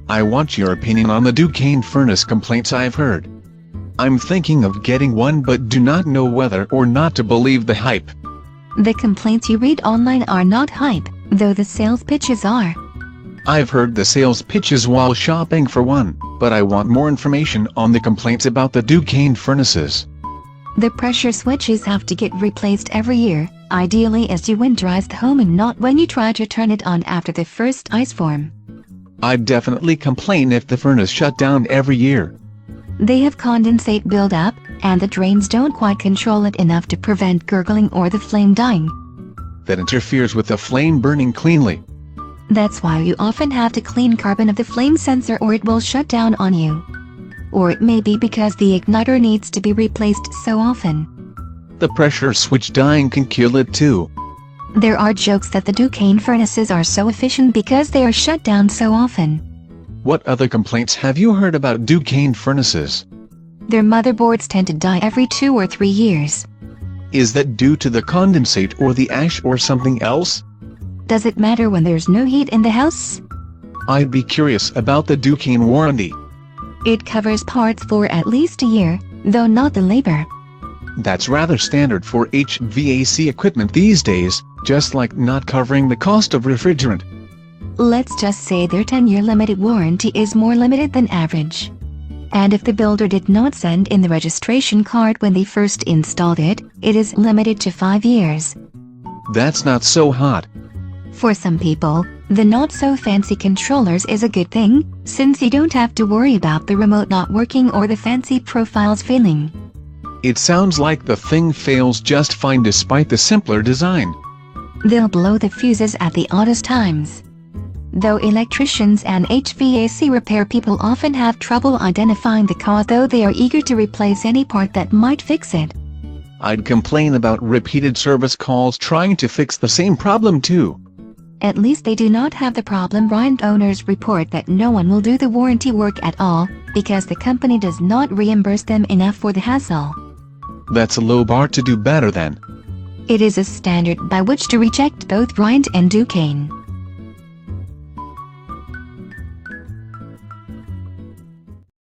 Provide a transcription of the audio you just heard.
I want your opinion on the Ducane furnace complaints I've heard. I'm thinking of getting one but do not know whether or not to believe the hype. The complaints you read online are not hype, though the sales pitches are. I've heard the sales pitches while shopping for one, but I want more information on the complaints about the Ducane furnaces. The pressure switches have to get replaced every year, ideally as you winterize the home and not when you try to turn it on after the first ice form. I'd definitely complain if the furnace shut down every year. They have condensate buildup, and the drains don't quite control it enough to prevent gurgling or the flame dying. That interferes with the flame burning cleanly. That's why you often have to clean carbon of the flame sensor or it will shut down on you. Or it may be because the igniter needs to be replaced so often. The pressure switch dying can kill it too. There are jokes that the Ducane furnaces are so efficient because they are shut down so often. What other complaints have you heard about Ducane furnaces? Their motherboards tend to die every 2 or 3 years. Is that due to the condensate or the ash or something else? Does it matter when there's no heat in the house? I'd be curious about the Ducane warranty. It covers parts for at least a year, though not the labor. That's rather standard for HVAC equipment these days, just like not covering the cost of refrigerant. Let's just say their 10-year limited warranty is more limited than average. And if the builder did not send in the registration card when they first installed it, it is limited to 5 years. That's not so hot. For some people, the not-so-fancy controllers is a good thing, since you don't have to worry about the remote not working or the fancy profiles failing. It sounds like the thing fails just fine despite the simpler design. They'll blow the fuses at the oddest times. Though electricians and HVAC repair people often have trouble identifying the cause, though they are eager to replace any part that might fix it. I'd complain about repeated service calls trying to fix the same problem too. At least they do not have the problem Bryant owners report that no one will do the warranty work at all, because the company does not reimburse them enough for the hassle. That's a low bar to do better than. It is a standard by which to reject both Bryant and Ducane.